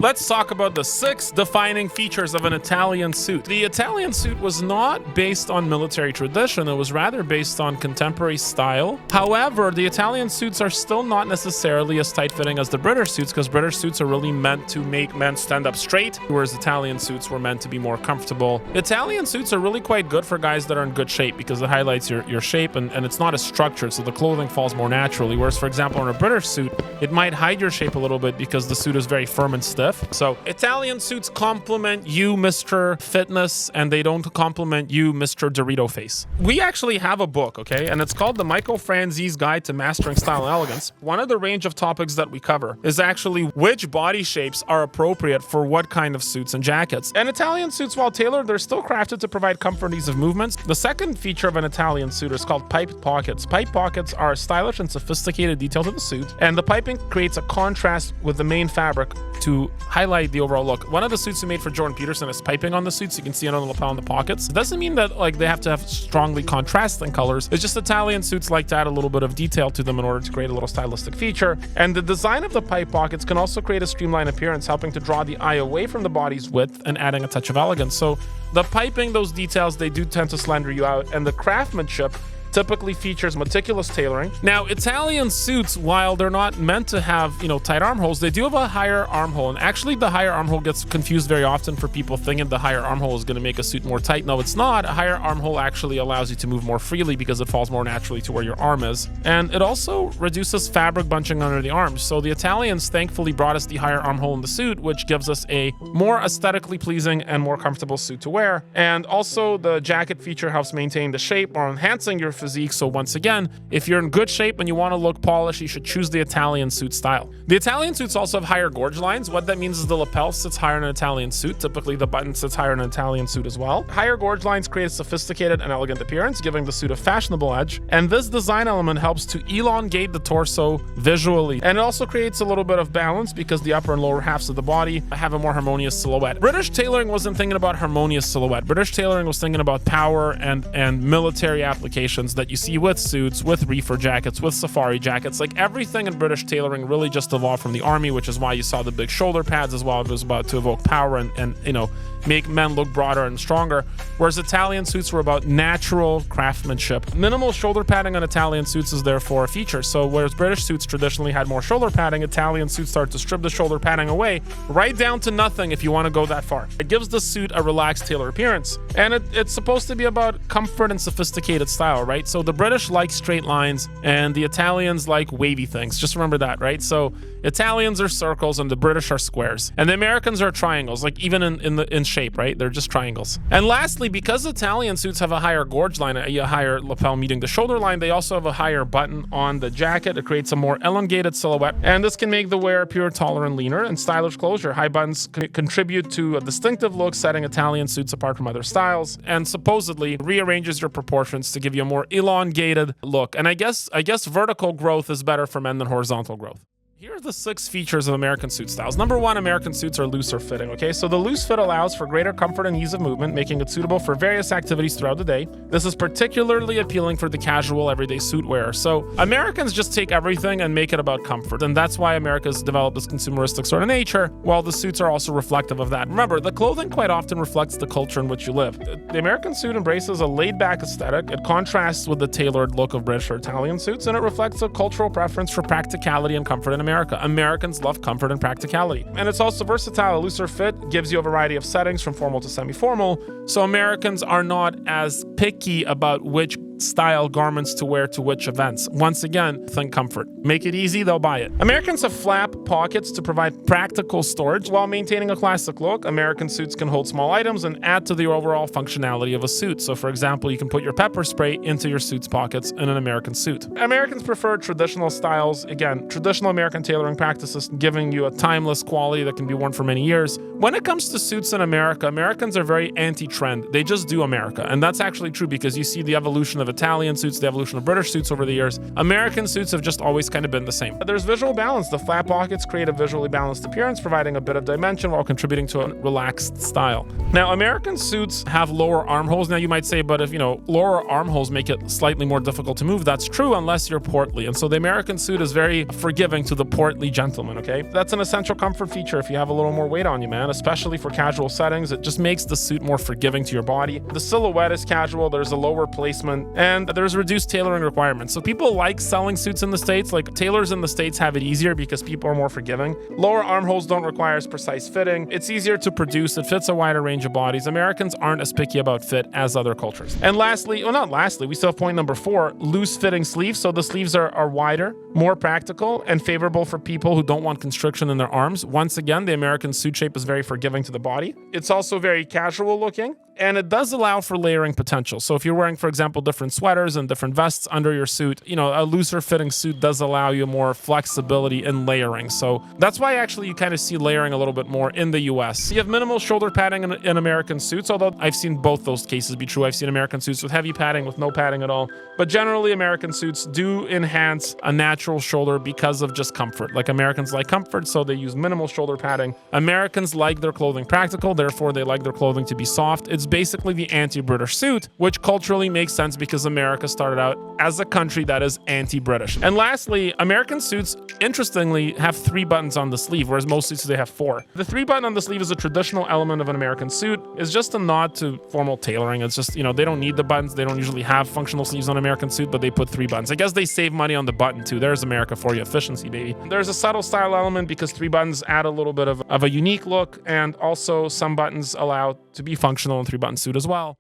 Let's talk about the 6 defining features of an Italian suit. The Italian suit was not based on military tradition, it was rather based on contemporary style. However, the Italian suits are still not necessarily as tight-fitting as the British suits, because British suits are really meant to make men stand up straight, whereas Italian suits were meant to be more comfortable. Italian suits are really quite good for guys that are in good shape, because it highlights your shape, and it's not as structured, so the clothing falls more naturally. Whereas, for example, in a British suit, it might hide your shape a little bit because the suit is very firm and stiff. So Italian suits complement you, Mr. Fitness, and they don't complement you, Mr. Dorito Face. We actually have a book, okay? And it's called The Michael Franzese Guide to Mastering Style and Elegance. One of the range of topics that we cover is actually which body shapes are appropriate for what kind of suits and jackets. And Italian suits, while tailored, they're still crafted to provide comfort and ease of movements. The second feature of an Italian suit is called piped pockets. Piped pockets are a stylish and sophisticated detail to the suit, and the piping creates a contrast with the main fabric to highlight the overall look. One of the suits we made for Jordan Peterson is piping on the suit, so you can see it on the lapel and the pockets. It doesn't mean that like they have to have strongly contrasting colors. It's just Italian suits like to add a little bit of detail to them in order to create a little stylistic feature. And the design of the pipe pockets can also create a streamlined appearance, helping to draw the eye away from the body's width and adding a touch of elegance. So the piping, those details, they do tend to slender you out, and the craftsmanship typically features meticulous tailoring. Now, Italian suits, while they're not meant to have, tight armholes, they do have a higher armhole. And actually, the higher armhole gets confused very often for people thinking the higher armhole is going to make a suit more tight. No, it's not. A higher armhole actually allows you to move more freely because it falls more naturally to where your arm is. And it also reduces fabric bunching under the arms. So the Italians thankfully brought us the higher armhole in the suit, which gives us a more aesthetically pleasing and more comfortable suit to wear. And also, the jacket feature helps maintain the shape or enhancing your physique. So once again, if you're in good shape and you want to look polished, you should choose the Italian suit style. The Italian suits also have higher gorge lines. What that means is the lapel sits higher in an Italian suit. Typically, the button sits higher in an Italian suit as well. Higher gorge lines create a sophisticated and elegant appearance, giving the suit a fashionable edge. And this design element helps to elongate the torso visually. And it also creates a little bit of balance because the upper and lower halves of the body have a more harmonious silhouette. British tailoring wasn't thinking about harmonious silhouette. British tailoring was thinking about power and military applications that you see with suits, with reefer jackets, with safari jackets. Like everything in British tailoring really just evolved from the army, which is why you saw the big shoulder pads as well. It was about to evoke power and make men look broader and stronger. Whereas Italian suits were about natural craftsmanship. Minimal shoulder padding on Italian suits is therefore a feature. So whereas British suits traditionally had more shoulder padding, Italian suits start to strip the shoulder padding away right down to nothing if you want to go that far. It gives the suit a relaxed tailored appearance. And it's supposed to be about comfort and sophisticated style, right? So the British like straight lines and the Italians like wavy things. Just remember that, right? So Italians are circles and the British are squares. And the Americans are triangles, like even in shape, right? They're just triangles. And lastly, because Italian suits have a higher gorge line, a higher lapel meeting the shoulder line, they also have a higher button on the jacket. It creates a more elongated silhouette, and this can make the wearer appear taller and leaner. And stylish closure, high buttons contribute to a distinctive look, setting Italian suits apart from other styles, and supposedly rearranges your proportions to give you a more elongated look. And I guess vertical growth is better for men than horizontal growth. Here are the 6 features of American suit styles. Number 1, American suits are looser fitting, okay? So the loose fit allows for greater comfort and ease of movement, making it suitable for various activities throughout the day. This is particularly appealing for the casual, everyday suit wearer. So Americans just take everything and make it about comfort, and that's why America's developed this consumeristic sort of nature, while the suits are also reflective of that. Remember, the clothing quite often reflects the culture in which you live. The American suit embraces a laid-back aesthetic. It contrasts with the tailored look of British or Italian suits, and it reflects a cultural preference for practicality and comfort in America. Americans love comfort and practicality. And it's also versatile. A looser fit gives you a variety of settings from formal to semi-formal. So Americans are not as picky about which style garments to wear to which events. Once again, think comfort. Make it easy, they'll buy it. Americans have flap pockets to provide practical storage while maintaining a classic look. American suits can hold small items and add to the overall functionality of a suit. So for example, you can put your pepper spray into your suit's pockets in an American suit. Americans prefer traditional styles. Again, traditional American tailoring practices giving you a timeless quality that can be worn for many years. When it comes to suits in America, Americans are very anti-trend. They just do America. And that's actually true because you see the evolution of Italian suits, the evolution of British suits over the years. American suits have just always kind of been the same. There's visual balance. The flat pocket pockets create a visually balanced appearance, providing a bit of dimension while contributing to a relaxed style. Now, American suits have lower armholes. Now, you might say, but if, lower armholes make it slightly more difficult to move, that's true unless you're portly. And so the American suit is very forgiving to the portly gentleman, okay? That's an essential comfort feature if you have a little more weight on you, man, especially for casual settings. It just makes the suit more forgiving to your body. The silhouette is casual, there's a lower placement, and there's reduced tailoring requirements. So people like selling suits in the States. Like, tailors in the States have it easier because people are more forgiving. Lower armholes don't require as precise fitting. It's easier to produce. It fits a wider range of bodies. Americans aren't as picky about fit as other cultures. And lastly, well, not lastly, we still have point number 4, loose fitting sleeves. So the sleeves are wider, more practical, and favorable for people who don't want constriction in their arms. Once again, the American suit shape is very forgiving to the body. It's also very casual looking, and it does allow for layering potential. So if you're wearing, for example, different sweaters and different vests under your suit, a looser fitting suit does allow you more flexibility in layering. So that's why actually you kind of see layering a little bit more in the US. You have minimal shoulder padding in American suits, although I've seen both those cases be true. I've seen American suits with heavy padding, with no padding at all. But generally, American suits do enhance a natural shoulder because of just comfort. Like, Americans like comfort, so they use minimal shoulder padding. Americans like their clothing practical, therefore they like their clothing to be soft. It's basically the anti-British suit, which culturally makes sense because America started out as a country that is anti-British. And lastly, American suits, interestingly, have 3 buttons on the sleeve, whereas most suits they have 4. The 3 button on the sleeve is a traditional element of an American suit. It's just a nod to formal tailoring. It's just, they don't need the buttons. They don't usually have functional sleeves on American suit, but they put 3 buttons. I guess they save money on the button too. There's America for you, efficiency, baby. There's a subtle style element because 3 buttons add a little bit of a unique look, and also some buttons allow to be functional in 3-button suit as well.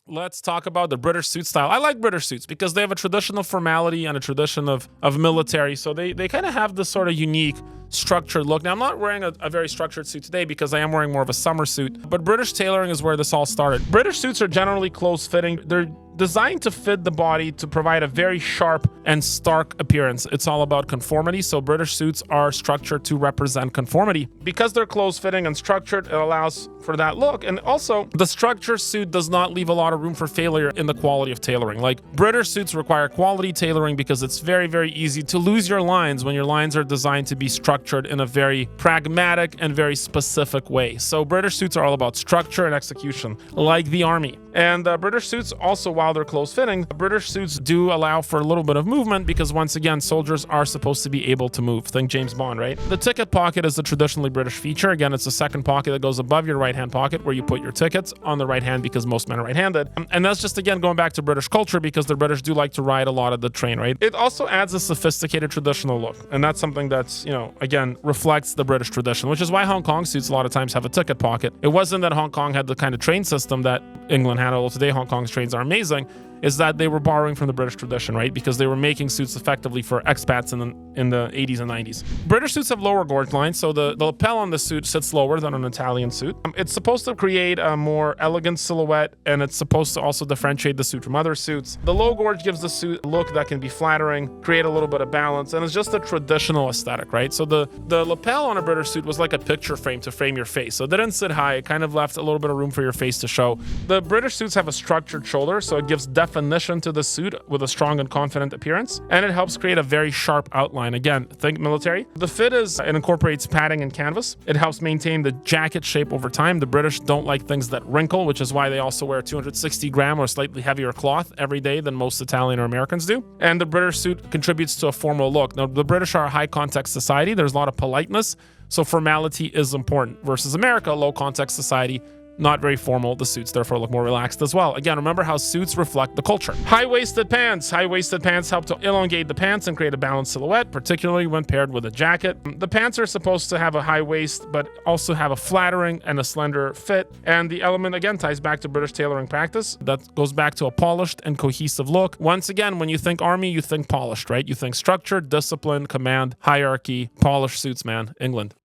Let's talk about the British suit style. I like British suits because they have a traditional formality and a tradition of military. So they kind of have this sort of unique structured look. Now, I'm not wearing a very structured suit today because I am wearing more of a summer suit, but British tailoring is where this all started. British suits are generally close-fitting. They're designed to fit the body to provide a very sharp and stark appearance. It's all about conformity, so British suits are structured to represent conformity. Because they're close-fitting and structured, it allows for that look. And also, the structured suit does not leave a lot of room for failure in the quality of tailoring. Like, British suits require quality tailoring because it's very, very easy to lose your lines when your lines are designed to be structured in a very pragmatic and very specific way. So British suits are all about structure and execution, like the army. And British suits also, while they're close-fitting, British suits do allow for a little bit of movement because, once again, soldiers are supposed to be able to move. Think James Bond, right? The ticket pocket is a traditionally British feature. Again, it's a second pocket that goes above your right-hand pocket where you put your tickets on the right hand because most men are right-handed. And that's just, again, going back to British culture because the British do like to ride a lot of the train, right? It also adds a sophisticated traditional look. And that's something that's, again, reflects the British tradition, which is why Hong Kong suits a lot of times have a ticket pocket. It wasn't that Hong Kong had the kind of train system that England had, although today Hong Kong's trains are amazing, is that they were borrowing from the British tradition, right? Because they were making suits effectively for expats in the 80s and 90s. British suits have lower gorge lines, so the lapel on the suit sits lower than an Italian suit. It's supposed to create a more elegant silhouette, and it's supposed to also differentiate the suit from other suits. The low gorge gives the suit a look that can be flattering, create a little bit of balance, and it's just a traditional aesthetic, right? So the lapel on a British suit was like a picture frame to frame your face. So it didn't sit high. It kind of left a little bit of room for your face to show. The British suits have a structured shoulder, so it gives definition to the suit with a strong and confident appearance, and it helps create a very sharp outline. Again, think military. The fit it incorporates padding and canvas. It helps maintain the jacket shape over time. The British don't like things that wrinkle, which is why they also wear 260 gram or slightly heavier cloth every day than most Italian or Americans do. And the British suit contributes to a formal look. Now, the British are a high context society. There's a lot of politeness, so formality is important. Versus America, low context society, not very formal. The suits therefore look more relaxed as well. Again, remember how suits reflect the culture. High-waisted pants. High-waisted pants help to elongate the pants and create a balanced silhouette, particularly when paired with a jacket. The pants are supposed to have a high waist, but also have a flattering and a slender fit. And the element, again, ties back to British tailoring practice. That goes back to a polished and cohesive look. Once again, when you think army, you think polished, right? You think structure, discipline, command, hierarchy, polished suits, man. England.